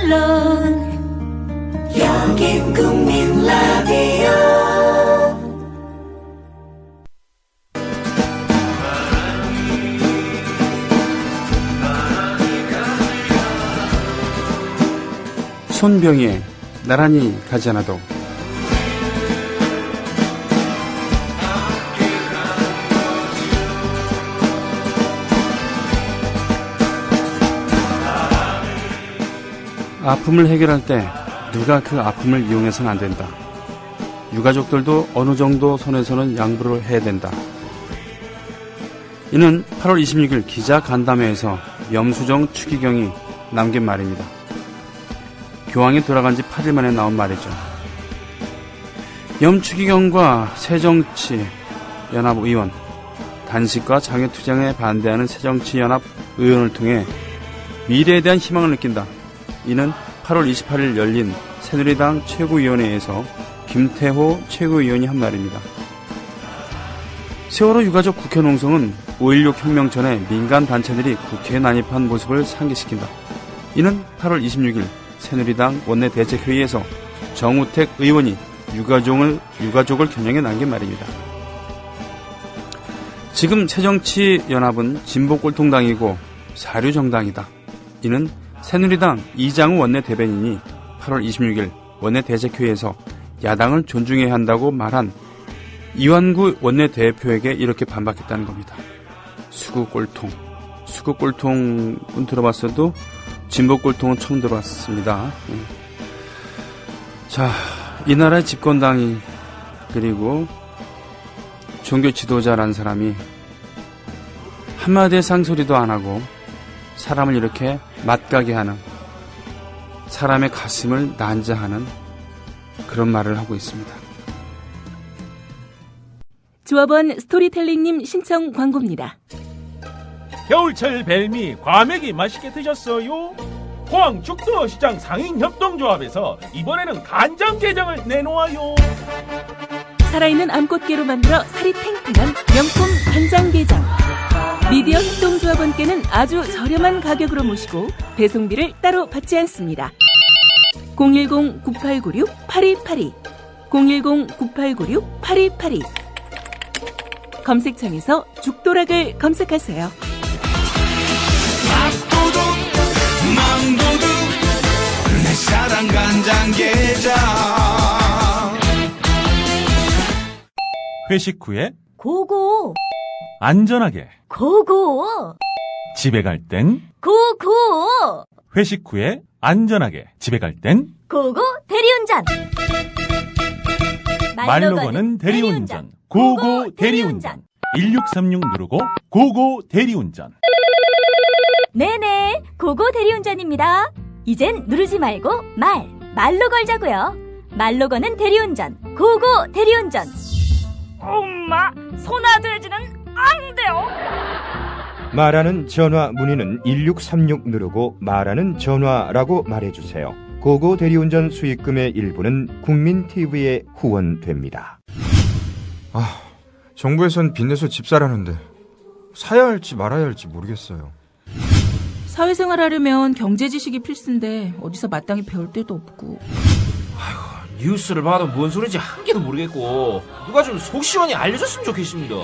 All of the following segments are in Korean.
물론 여긴 국민 라디오. 손병희의 나란히 가지 않아도. 아픔을 해결할 때 누가 그 아픔을 이용해서는 안 된다. 유가족들도 어느 정도 선에서는 양보를 해야 된다. 이는 8월 26일 기자 간담회에서 염수정 추기경이 남긴 말입니다. 교황이 돌아간 지 8일 만에 나온 말이죠. 염추기경과 새정치연합 의원, 단식과 장외투쟁에 반대하는 새정치연합 의원을 통해 미래에 대한 희망을 느낀다. 이는 8월 28일 열린 새누리당 최고위원회에서 김태호 최고위원이 한 말입니다. 세월호 유가족 국회 농성은 5.16 혁명 전에 민간 단체들이 국회에 난입한 모습을 상기시킨다. 이는 8월 26일 새누리당 원내대책회의에서 정우택 의원이 유가족을 겨냥해 남긴 말입니다. 지금 새정치연합은 진보꼴통당이고 사류정당이다. 이는 새누리당 이장우 원내대변인이 8월 26일 원내대책회의에서 야당을 존중해야 한다고 말한 이완구 원내대표에게 이렇게 반박했다는 겁니다. 수구꼴통은 들어봤어도 진보꼴통은 처음 들어봤습니다. 자, 이 나라의 집권당이 그리고 종교 지도자라는 사람이 한마디의 쌍소리도 안 하고 사람을 이렇게 맞가게 하는, 사람의 가슴을 난자하는 그런 말을 하고 있습니다. 조합원 스토리텔링님 신청 광고입니다. 겨울철 벨미 과메기 맛있게 드셨어요? 포항 죽도시장 상인협동조합에서 이번에는 간장게장을 내놓아요. 살아있는 암꽃게로 만들어 살이 탱탱한 명품 간장게장. 미디어 협동조합원께는 아주 저렴한 가격으로 모시고 배송비를 따로 받지 않습니다. 010-9896-8282 010-9896-8282 검색창에서 죽도락을 검색하세요. 밥도둑 망도둑 내 사랑 간장게장. 회식 후에 고고 안전하게, 고고 집에 갈 땐 고고 회식 후에 안전하게, 집에 갈 땐 고고 대리운전. 말로 거는 대리운전, 고고 대리운전. 1636 누르고 고고 대리운전. 네네, 고고 대리운전입니다. 이젠 누르지 말고 말로 걸자고요. 말로 거는 대리운전, 고고 대리운전. 엄마, 소나돼지는 안 돼요. 말하는 전화 문의는 1636 누르고 말하는 전화라고 말해주세요. 고고 대리운전 수익금의 일부는 국민TV에 후원됩니다. 정부에선 빚내서 집 사라는데 사야 할지 말아야 할지 모르겠어요. 사회생활 하려면 경제 지식이 필수인데 어디서 마땅히 배울 데도 없고. 뉴스를 봐도 뭔 소리인지 한 개도 모르겠고 누가 좀 속 시원히 알려줬으면 좋겠습니다.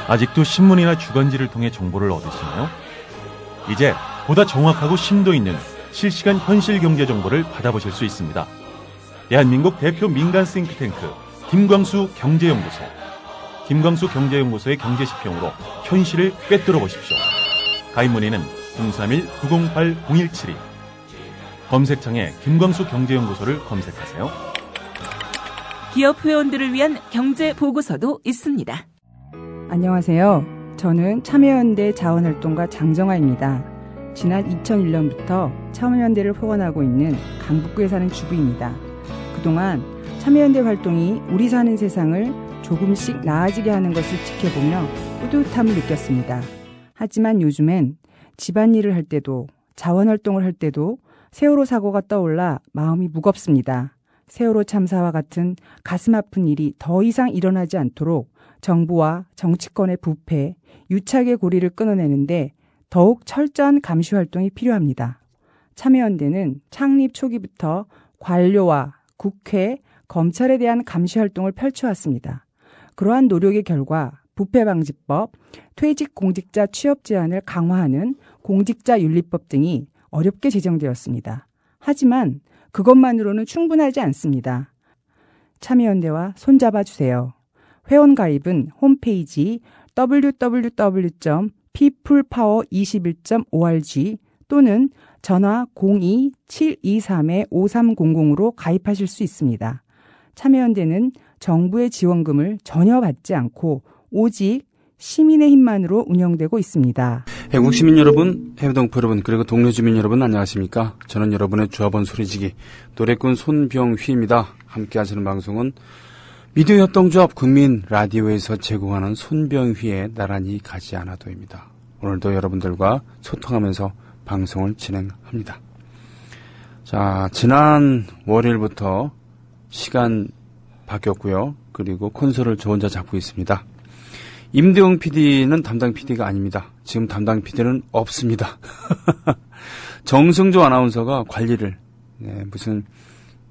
아직도 신문이나 주간지를 통해 정보를 얻으시나요? 이제 보다 정확하고 심도 있는 실시간 현실 경제 정보를 받아보실 수 있습니다. 대한민국 대표 민간 싱크탱크 김광수 경제연구소. 김광수 경제연구소의 경제시평으로 현실을 꿰뚫어 보십시오. 가입 문의는 031-908-0172. 검색창에 김광수 경제연구소를 검색하세요. 기업 회원들을 위한 경제 보고서도 있습니다. 안녕하세요. 저는 참여연대 자원활동가 장정아입니다. 지난 2001년부터 참여연대를 후원하고 있는 강북구에 사는 주부입니다. 그동안 참여연대 활동이 우리 사는 세상을 조금씩 나아지게 하는 것을 지켜보며 뿌듯함을 느꼈습니다. 하지만 요즘엔 집안일을 할 때도 자원활동을 할 때도 세월호 사고가 떠올라 마음이 무겁습니다. 세월호 참사와 같은 가슴 아픈 일이 더 이상 일어나지 않도록 정부와 정치권의 부패, 유착의 고리를 끊어내는데 더욱 철저한 감시 활동이 필요합니다. 참여연대는 창립 초기부터 관료와 국회, 검찰에 대한 감시 활동을 펼쳐왔습니다. 그러한 노력의 결과 부패방지법, 퇴직공직자 취업 제한을 강화하는 공직자윤리법 등이 어렵게 제정되었습니다. 하지만 그것만으로는 충분하지 않습니다. 참여연대와 손잡아 주세요. 회원가입은 홈페이지 www.peoplepower21.org 또는 전화 02-723-5300으로 가입하실 수 있습니다. 참여연대는 정부의 지원금을 전혀 받지 않고 오직 시민의 힘만으로 운영되고 있습니다. 애국 시민 여러분, 해외동포 여러분, 그리고 동네 주민 여러분 안녕하십니까? 저는 여러분의 조합원 소리지기 노래꾼 손병휘입니다. 함께 하시는 방송은 미디어 협동조합 국민 라디오에서 제공하는 손병휘의 나란히 가지 않아도입니다. 오늘도 여러분들과 소통하면서 방송을 진행합니다. 자, 지난 월요일부터 시간 바뀌었고요. 그리고 콘솔을 저 혼자 잡고 있습니다. 임대웅 PD는 담당 PD가 아닙니다. 지금 담당 PD는 없습니다. 정승조 아나운서가 관리를, 무슨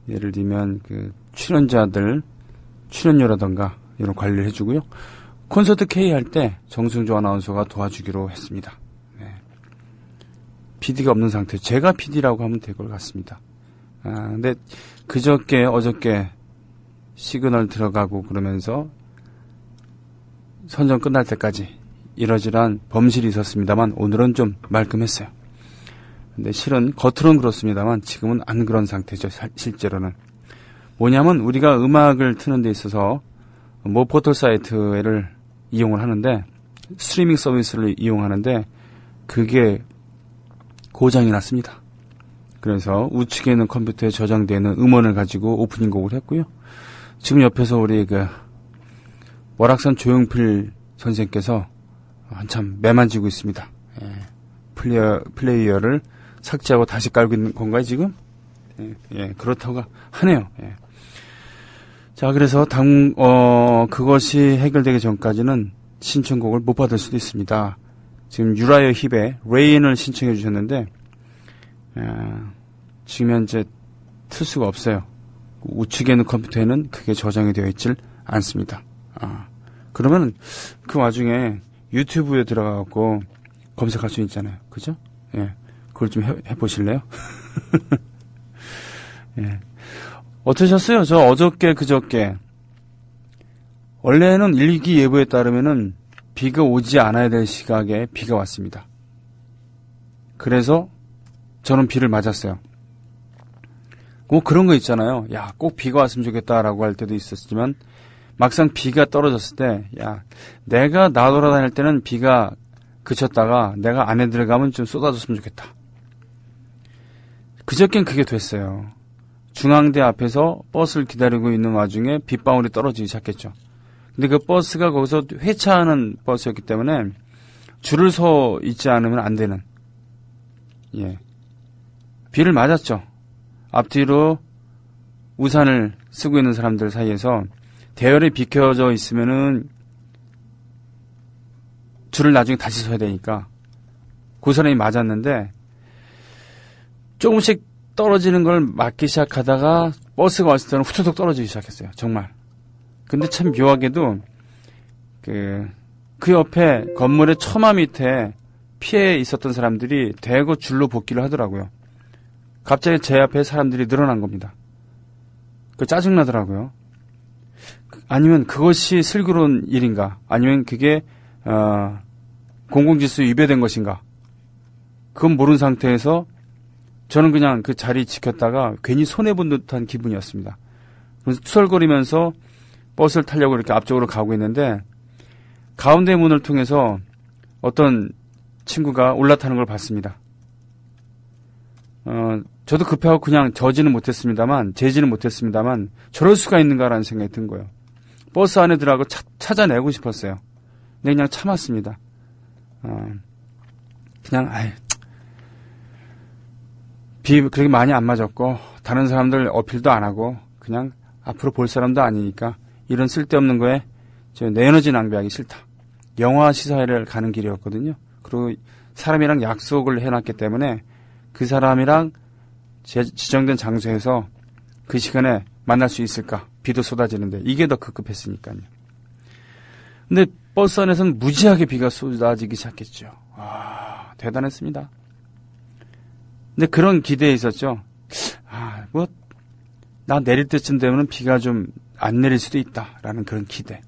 예를 들면 그 출연자들 출연료라던가 이런 관리를 해주고요. 콘서트 K 할 때 정승조 아나운서가 도와주기로 했습니다. PD가 없는 상태, 제가 PD라고 하면 될 것 같습니다. 근데 그저께 어저께 시그널 들어가고 그러면서 선정 끝날 때까지 이러지란 범실이 있었습니다만 오늘은 좀 말끔했어요. 근데 실은 겉으로는 그렇습니다만 지금은 안 그런 상태죠. 실제로는. 뭐냐면 우리가 음악을 트는 데 있어서 모 포털 사이트를 이용을 하는데 스트리밍 서비스를 이용하는데 그게 고장이 났습니다. 그래서 우측에 있는 컴퓨터에 저장되어 있는 음원을 가지고 오프닝 곡을 했고요. 지금 옆에서 우리 월악산 조용필 선생께서 한참 매만지고 있습니다. 플레이어를 삭제하고 다시 깔고 있는 건가요, 지금? 그렇다고 하네요. 자, 그래서 그것이 해결되기 전까지는 신청곡을 못 받을 수도 있습니다. 지금 유라이어 힙의 레인을 신청해 주셨는데, 지금 현재 틀 수가 없어요. 우측에 있는 컴퓨터에는 그게 저장이 되어 있질 않습니다. 그러면 그 와중에 유튜브에 들어가갖고 검색할 수 있잖아요. 그죠? 그걸 좀 해보실래요? 어떠셨어요? 저 어저께 그저께 원래는 일기 예보에 따르면은 비가 오지 않아야 될 시각에 비가 왔습니다. 그래서 저는 비를 맞았어요. 뭐 그런 거 있잖아요. 야, 꼭 비가 왔으면 좋겠다라고 할 때도 있었지만 막상 비가 떨어졌을 때, 야, 내가 나돌아다닐 때는 비가 그쳤다가 내가 안에 들어가면 좀 쏟아졌으면 좋겠다. 그저께는 그게 됐어요. 중앙대 앞에서 버스를 기다리고 있는 와중에 빗방울이 떨어지기 시작했죠. 근데 그 버스가 거기서 회차하는 버스였기 때문에 줄을 서 있지 않으면 안 되는, 비를 맞았죠. 앞뒤로 우산을 쓰고 있는 사람들 사이에서 대열에 비켜져 있으면은 줄을 나중에 다시 서야 되니까 그 사람이 맞았는데 조금씩 떨어지는 걸 막기 시작하다가 버스가 왔을 때는 후투둑 떨어지기 시작했어요. 정말. 근데 참 묘하게도 그 옆에 건물의 처마 밑에 피해 있었던 사람들이 대거 줄로 복귀를 하더라고요. 갑자기 제 앞에 사람들이 늘어난 겁니다. 그 짜증나더라고요. 아니면 그것이 슬기로운 일인가? 아니면 그게 공공질서에 위배된 것인가? 그건 모르는 상태에서 저는 그냥 그 자리 지켰다가 괜히 손해본 듯한 기분이었습니다. 그래서 투덜거리면서 버스를 타려고 이렇게 앞쪽으로 가고 있는데 가운데 문을 통해서 어떤 친구가 올라타는 걸 봤습니다. 저도 급해하고 그냥 제지는 못했습니다만 저럴 수가 있는가라는 생각이 든 거예요. 버스 안에 들어가고 찾아내고 싶었어요. 근데 그냥 참았습니다. 그냥 비 그렇게 많이 안 맞았고 다른 사람들 어필도 안 하고 그냥 앞으로 볼 사람도 아니니까 이런 쓸데없는 거에 내 에너지 낭비하기 싫다. 영화 시사회를 가는 길이었거든요. 그리고 사람이랑 약속을 해놨기 때문에 그 사람이랑 지정된 장소에서 그 시간에 만날 수 있을까? 비도 쏟아지는데 이게 더 급급했으니까요. 근데 버스 안에서는 무지하게 비가 쏟아지기 시작했죠. 아, 대단했습니다. 근데 그런 기대에 있었죠. 아, 나 내릴 때쯤 되면 비가 좀 안 내릴 수도 있다라는 그런 기대.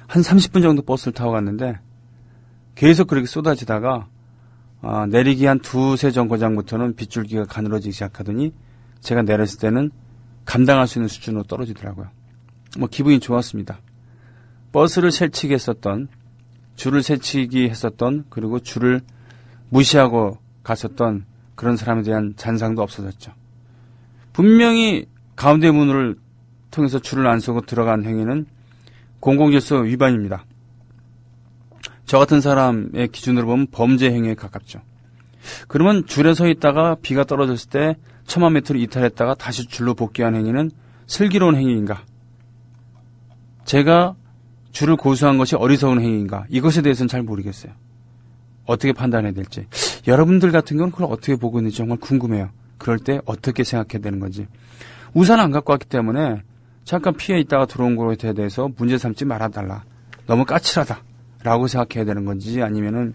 한 30분 정도 버스를 타고 갔는데 계속 그렇게 쏟아지다가 내리기 한 두세 정거장부터는 빗줄기가 가늘어지기 시작하더니 제가 내렸을 때는 감당할 수 있는 수준으로 떨어지더라고요. 기분이 좋았습니다. 버스를 새치기 했었던, 줄을 새치기 했었던, 그리고 줄을 무시하고 갔었던 그런 사람에 대한 잔상도 없어졌죠. 분명히 가운데 문을 통해서 줄을 안 서고 들어간 행위는 공공질서 위반입니다. 저 같은 사람의 기준으로 보면 범죄 행위에 가깝죠. 그러면 줄에 서 있다가 비가 떨어졌을 때 1000m 이탈했다가 다시 줄로 복귀한 행위는 슬기로운 행위인가? 제가 줄을 고수한 것이 어리석은 행위인가? 이것에 대해서는 잘 모르겠어요. 어떻게 판단해야 될지. 여러분들 같은 경우는 그걸 어떻게 보고 있는지 정말 궁금해요. 그럴 때 어떻게 생각해야 되는 건지. 우산 안 갖고 왔기 때문에 잠깐 피해 있다가 들어온 것에 대해서 문제 삼지 말아달라. 너무 까칠하다. 라고 생각해야 되는 건지 아니면은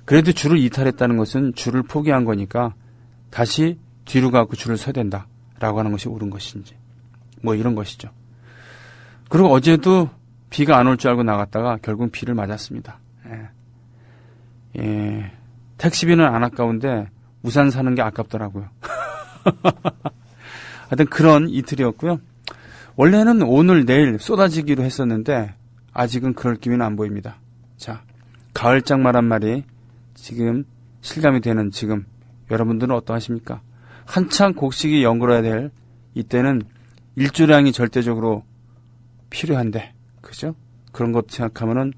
그래도 줄을 이탈했다는 것은 줄을 포기한 거니까 다시 뒤로 가고 줄을 서야 된다. 라고 하는 것이 옳은 것인지. 이런 것이죠. 그리고 어제도 비가 안 올 줄 알고 나갔다가 결국 비를 맞았습니다. 택시비는 안 아까운데 우산 사는 게 아깝더라고요. 하여튼 그런 이틀이었고요. 원래는 오늘 내일 쏟아지기로 했었는데 아직은 그럴 기미는 안 보입니다. 자, 가을장마란 말이 지금 실감이 되는 지금 여러분들은 어떠하십니까? 한창 곡식이 연그러야 될 이때는 일조량이 절대적으로 필요한데, 그죠? 그런 것 생각하면은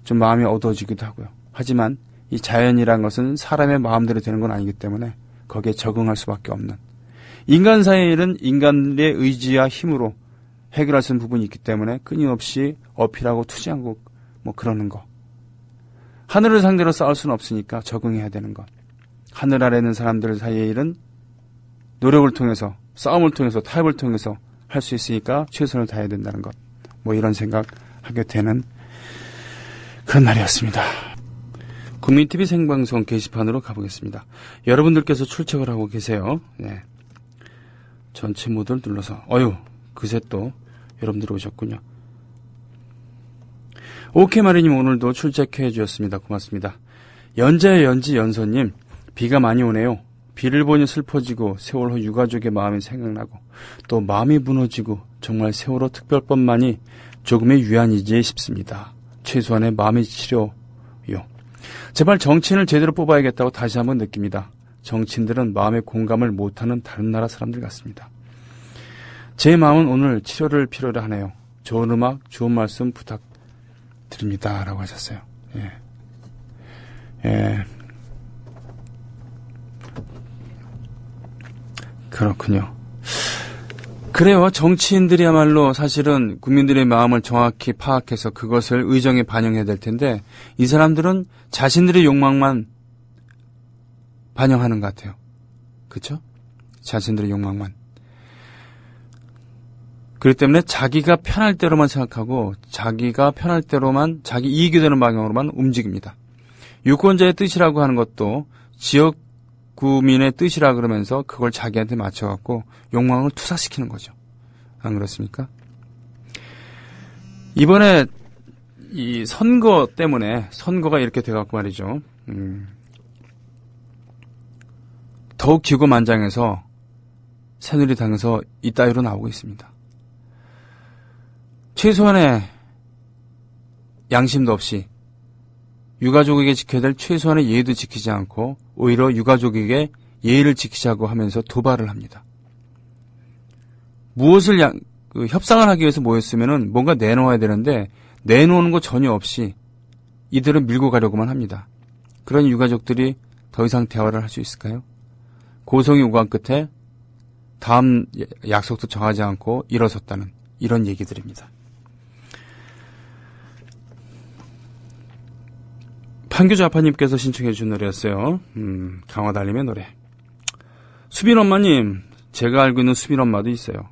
좀 마음이 어두워지기도 하고요. 하지만 이 자연이란 것은 사람의 마음대로 되는 건 아니기 때문에 거기에 적응할 수밖에 없는, 인간 사이의 일은 인간의 의지와 힘으로 해결할 수 있는 부분이 있기 때문에 끊임없이 어필하고 투지하고 그러는 거. 하늘을 상대로 싸울 수는 없으니까 적응해야 되는 것. 하늘 아래 있는 사람들 사이의 일은 노력을 통해서, 싸움을 통해서, 타협을 통해서 할 수 있으니까 최선을 다해야 된다는 것. 이런 생각하게 되는 그런 날이었습니다. 국민TV 생방송 게시판으로 가보겠습니다. 여러분들께서 출첵을 하고 계세요. 네. 전체 모드를 눌러서 그새 또 여러분들 오셨군요. 오케마리님 오늘도 출첵해 주셨습니다. 고맙습니다. 연지연선님, 비가 많이 오네요. 비를 보니 슬퍼지고 세월 후 유가족의 마음이 생각나고 또 마음이 무너지고 정말 세월호 특별법만이 조금의 위안이지 싶습니다. 최소한의 마음의 치료요. 제발 정치인을 제대로 뽑아야겠다고 다시 한번 느낍니다. 정치인들은 마음의 공감을 못하는 다른 나라 사람들 같습니다. 제 마음은 오늘 치료를 필요로 하네요. 좋은 음악, 좋은 말씀 부탁드립니다. 라고 하셨어요. 그렇군요. 그래요. 정치인들이야말로 사실은 국민들의 마음을 정확히 파악해서 그것을 의정에 반영해야 될 텐데 이 사람들은 자신들의 욕망만 반영하는 것 같아요. 그렇죠? 자신들의 욕망만. 그렇기 때문에 자기가 편할 대로만 생각하고 자기가 편할 대로만 자기 이익이 되는 방향으로만 움직입니다. 유권자의 뜻이라고 하는 것도 지역 구민의 뜻이라 그러면서 그걸 자기한테 맞춰갖고 욕망을 투사시키는 거죠. 안 그렇습니까? 이번에 이 선거 때문에 선거가 이렇게 돼갖고 말이죠. 더욱 기고만장해서 새누리당에서 이따위로 나오고 있습니다. 최소한의 양심도 없이 유가족에게 지켜야 될 최소한의 예의도 지키지 않고 오히려 유가족에게 예의를 지키자고 하면서 도발을 합니다. 무엇을 협상을 하기 위해서 모였으면은 뭔가 내놓아야 되는데 내놓는 거 전혀 없이 이들을 밀고 가려고만 합니다. 그런 유가족들이 더 이상 대화를 할 수 있을까요? 고성이 오간 끝에 다음 약속도 정하지 않고 일어섰다는 이런 얘기들입니다. 판교자파님께서 신청해 주신 노래였어요. 강화달님의 노래. 수빈 엄마님, 제가 알고 있는 수빈 엄마도 있어요.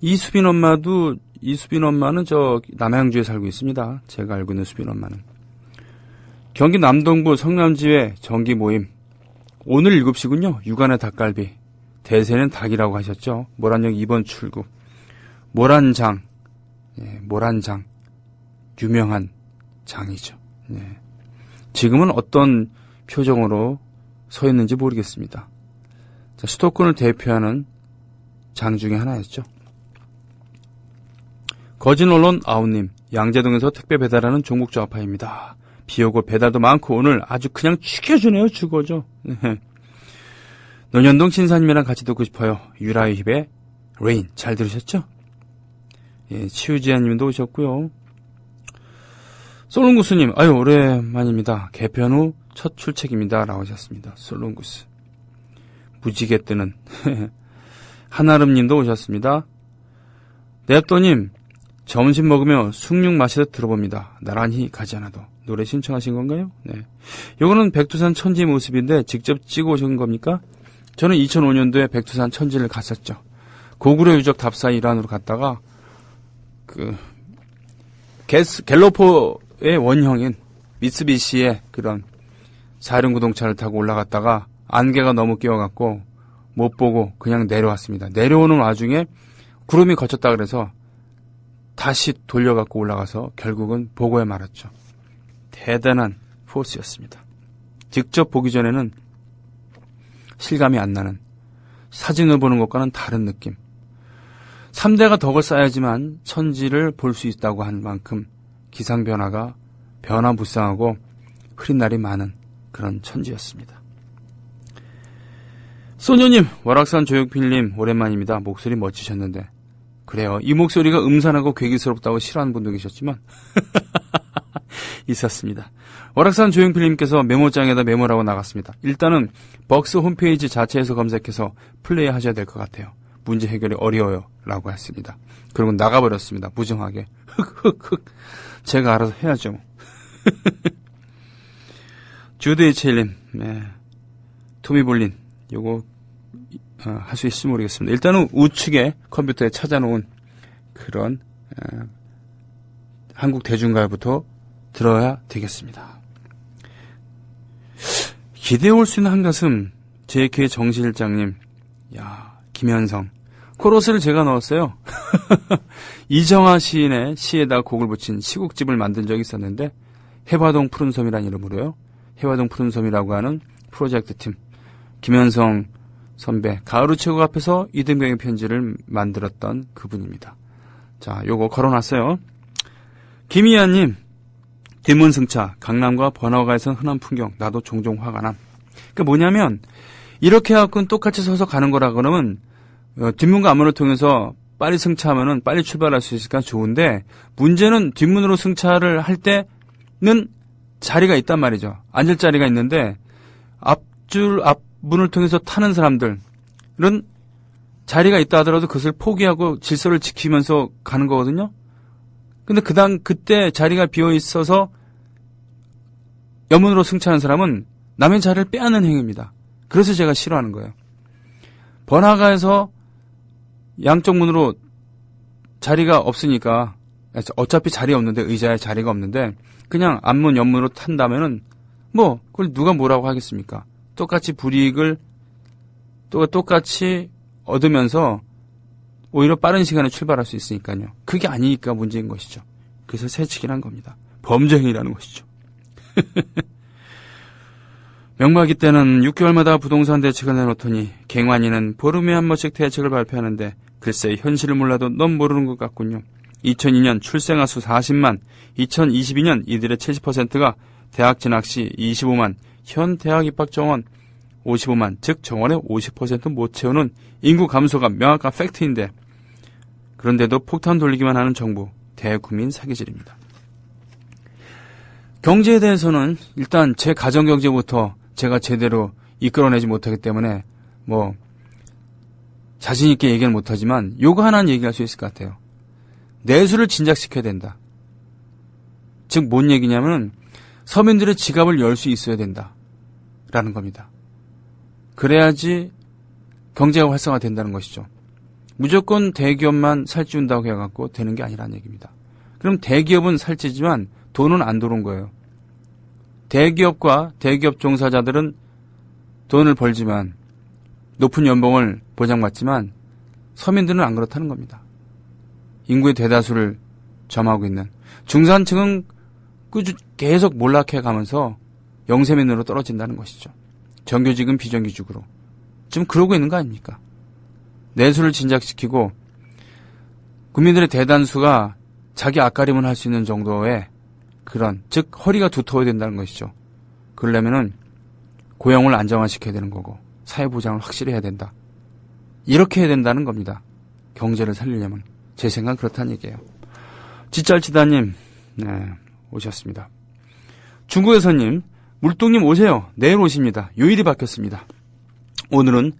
이 수빈 엄마는 저 남양주에 살고 있습니다. 제가 알고 있는 수빈 엄마는. 경기 남동부 성남지회 정기 모임. 오늘 7시군요. 육안의 닭갈비. 대세는 닭이라고 하셨죠. 모란역 2번 출구. 모란장. 예, 모란장. 유명한 장이죠. 예. 지금은 어떤 표정으로 서 있는지 모르겠습니다. 자, 수도권을 대표하는 장 중에 하나였죠. 거진 언론 아웃님, 양재동에서 택배 배달하는 종국좌파입니다. 비 오고 배달도 많고 오늘 아주 그냥 죽여주네요. 죽어죠. 논현동 신사님이랑 같이 듣고 싶어요. 유라의 힙의 레인. 잘 들으셨죠? 예, 치우지아님도 오셨고요. 솔롱구스님, 아유 오랜만입니다. 개편 후 첫 출첵입니다. 라고 하셨습니다. 솔롱구스. 무지개 뜨는 한아름님도 오셨습니다. 냅도님, 점심 먹으며 숭늉 마시듯 들어봅니다. 나란히 가지 않아도. 노래 신청하신 건가요? 네. 요거는 백두산 천지의 모습인데 직접 찍어 오신 겁니까? 저는 2005년도에 백두산 천지를 갔었죠. 고구려 유적 답사 일환으로 갔다가 갤로포의 원형인 미쓰비시의 그런 사륜구동차를 타고 올라갔다가 안개가 너무 끼어갖고 못 보고 그냥 내려왔습니다. 내려오는 와중에 구름이 걷혔다 그래서 다시 돌려갖고 올라가서 결국은 보고에 말았죠. 대단한 포스였습니다. 직접 보기 전에는 실감이 안 나는, 사진을 보는 것과는 다른 느낌. 3대가 덕을 쌓아야지만 천지를 볼 수 있다고 한 만큼 기상변화가 변화무쌍하고 흐린 날이 많은 그런 천지였습니다. 소녀님, 월악산 조용필님 오랜만입니다. 목소리 멋지셨는데. 그래요. 이 목소리가 음산하고 괴기스럽다고 싫어하는 분도 계셨지만 있었습니다. 월악산 조용필님께서 메모장에다 메모라고 나갔습니다. 일단은 벅스 홈페이지 자체에서 검색해서 플레이 하셔야 될 것 같아요. 문제 해결이 어려워요. 라고 했습니다. 그리고 나가버렸습니다. 무정하게. 흑흑흑. 제가 알아서 해야죠. 주드이체일님, 네. 토미볼린, 요거 할 수 있을지 모르겠습니다. 일단은 우측에 컴퓨터에 찾아놓은 그런 한국 대중가요부터 들어야 되겠습니다. 기대올 수 있는 한가슴, JK 정실장님, 야, 김현성. 코러스를 제가 넣었어요. 이정아 시인의 시에다 곡을 붙인 시국집을 만든 적이 있었는데, 해화동 푸른섬이라는 이름으로요. 해화동 푸른섬이라고 하는 프로젝트 팀, 김현성 선배, 가을의 최고 앞에서 이등병의 편지를 만들었던 그분입니다. 자, 요거 걸어놨어요. 김희아님, 뒷문승차, 강남과 번화가에선 흔한 풍경, 나도 종종 화가 남. 그러니까 뭐냐면, 이렇게 해갖고는 똑같이 서서 가는 거라 그러면, 뒷문과 앞문을 통해서 빨리 승차하면은 빨리 출발할 수 있으니까 좋은데, 문제는 뒷문으로 승차를 할 때는 자리가 있단 말이죠. 앉을 자리가 있는데, 앞문을 통해서 타는 사람들은 자리가 있다 하더라도 그것을 포기하고 질서를 지키면서 가는 거거든요. 근데 그때 자리가 비어 있어서 옆문으로 승차하는 사람은 남의 자리를 빼앗는 행위입니다. 그래서 제가 싫어하는 거예요. 번화가에서 양쪽 문으로 자리가 없으니까, 어차피 자리 없는데, 의자에 자리가 없는데, 그냥 앞문, 옆문으로 탄다면은, 그걸 누가 뭐라고 하겠습니까? 똑같이 불이익을 똑같이 얻으면서 오히려 빠른 시간에 출발할 수 있으니까요. 그게 아니니까 문제인 것이죠. 그래서 새치기란 겁니다. 범죄행위라는 것이죠. 명마기 때는 6개월마다 부동산 대책을 내놓더니 갱완이는 보름에 한 번씩 대책을 발표하는데 글쎄 현실을 몰라도 넌 모르는 것 같군요. 2002년 출생아 수 40만, 2022년 이들의 70%가 대학 진학 시 25만, 현 대학 입학 정원 55만, 즉 정원의 50% 못 채우는 인구 감소가 명확한 팩트인데, 그런데도 폭탄 돌리기만 하는 정부, 대국민 사기질입니다. 경제에 대해서는 일단 제 가정경제부터 제가 제대로 이끌어내지 못하기 때문에 자신 있게 얘기는 못하지만 요거 하나는 얘기할 수 있을 것 같아요. 내수를 진작시켜야 된다. 즉 뭔 얘기냐면 서민들의 지갑을 열 수 있어야 된다라는 겁니다. 그래야지 경제가 활성화된다는 것이죠. 무조건 대기업만 살찌운다고 해갖고 되는 게 아니라는 얘기입니다. 그럼 대기업은 살찌지만 돈은 안 들어온 거예요. 대기업과 대기업 종사자들은 돈을 벌지만 높은 연봉을 보장받지만 서민들은 안 그렇다는 겁니다. 인구의 대다수를 점하고 있는 중산층은 계속 몰락해 가면서 영세민으로 떨어진다는 것이죠. 정규직은 비정규직으로. 지금 그러고 있는 거 아닙니까? 내수를 진작시키고 국민들의 대다수가 자기 앞가림을 할 수 있는 정도의 그런, 즉 허리가 두터워야 된다는 것이죠. 그러려면은 고용을 안정화시켜야 되는 거고 사회보장을 확실히 해야 된다. 이렇게 해야 된다는 겁니다. 경제를 살리려면. 제 생각은 그렇다는 얘기예요. 지짤지다님, 네, 오셨습니다. 중국에서님, 물뚱님 오세요. 내일 오십니다. 요일이 바뀌었습니다. 오늘은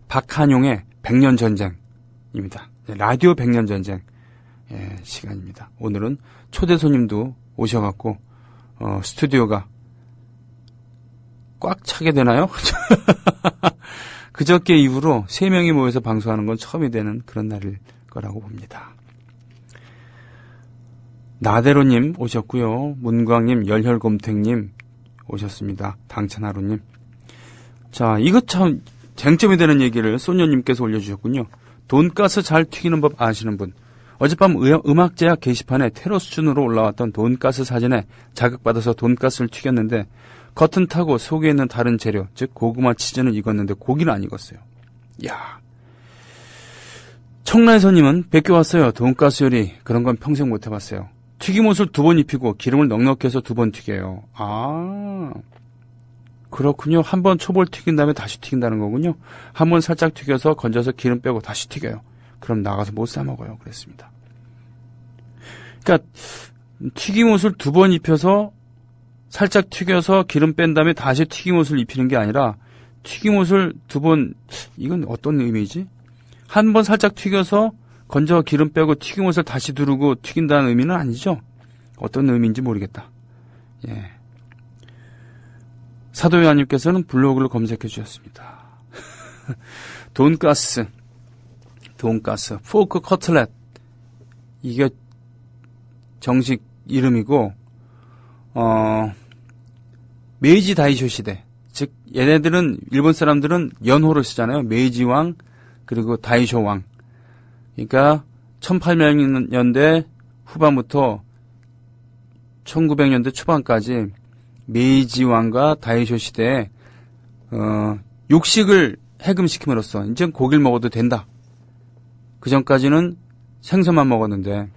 박한용의 100년 전쟁입니다. 라디오 100년 전쟁 시간입니다. 오늘은 초대 손님도 오셔갖고 스튜디오가 꽉 차게 되나요? 그저께 이후로 3명이 모여서 방송하는 건 처음이 되는 그런 날일 거라고 봅니다. 나대로님 오셨고요. 문광님, 열혈곰탱님 오셨습니다. 당찬하루님. 자, 이거 참 쟁점이 되는 얘기를 소녀님께서 올려주셨군요. 돈가스 잘 튀기는 법 아시는 분. 어젯밤 음악제약 게시판에 테러 수준으로 올라왔던 돈가스 사진에 자극받아서 돈가스를 튀겼는데 겉은 타고 속에 있는 다른 재료, 즉 고구마 치즈는 익었는데 고기는 안 익었어요. 이야. 청라에서님은 베껴왔어요. 돈가스 요리. 그런 건 평생 못 해봤어요. 튀김옷을 2번 입히고 기름을 넉넉히 해서 2번 튀겨요. 아, 그렇군요. 한 번 초벌 튀긴 다음에 다시 튀긴다는 거군요. 한 번 살짝 튀겨서 건져서 기름 빼고 다시 튀겨요. 그럼 나가서 못 사 먹어요. 그랬습니다. 그러니까 튀김옷을 2번 입혀서 살짝 튀겨서 기름 뺀 다음에 다시 튀김옷을 입히는 게 아니라 튀김옷을 2번, 이건 어떤 의미지? 한 번 살짝 튀겨서 건져 기름 빼고 튀김옷을 다시 두르고 튀긴다는 의미는 아니죠? 어떤 의미인지 모르겠다. 예. 사도요한님께서는 블로그를 검색해 주셨습니다. 돈가스, 포크 커틀렛. 이게 정식 이름이고, 메이지 다이쇼 시대. 즉, 얘네들은, 일본 사람들은 연호를 쓰잖아요. 메이지왕, 그리고 다이쇼왕. 그러니까, 1800년대 후반부터 1900년대 초반까지 메이지왕과 다이쇼 시대에, 육식을 해금시킴으로써, 이제 고기를 먹어도 된다. 그 전까지는 생선만 먹었는데,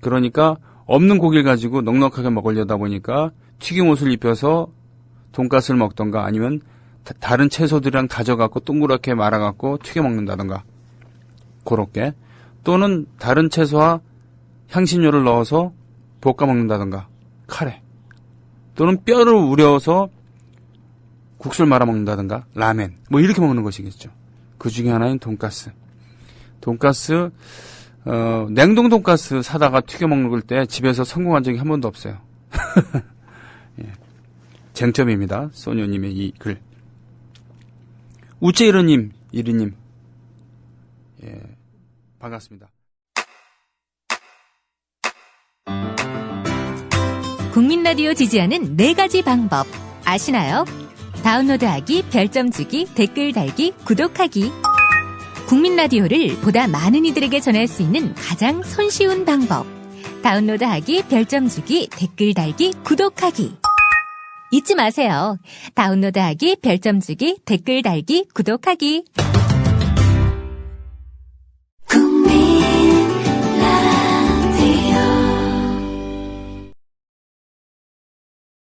그러니까, 없는 고기를 가지고 넉넉하게 먹으려다 보니까, 튀김옷을 입혀서 돈가스를 먹던가 아니면 다른 채소들이랑 다져갖고 동그랗게 말아갖고 튀겨 먹는다던가 그렇게 또는 다른 채소와 향신료를 넣어서 볶아 먹는다던가 카레 또는 뼈를 우려서 국수를 말아 먹는다던가 라멘 뭐 이렇게 먹는 것이겠죠. 그 중에 하나인 돈가스. 냉동 돈가스 사다가 튀겨 먹을 때 집에서 성공한 적이 한 번도 없어요. 예. 쟁점입니다. 소녀님의 이 글. 우체이르님, 이리님. 예. 반갑습니다. 국민 라디오 지지하는 4가지 방법 아시나요? 다운로드하기, 별점 주기, 댓글 달기, 구독하기. 국민 라디오를 보다 많은 이들에게 전할 수 있는 가장 손쉬운 방법. 다운로드하기, 별점 주기, 댓글 달기, 구독하기. 잊지 마세요. 다운로드하기, 별점 주기, 댓글 달기, 구독하기.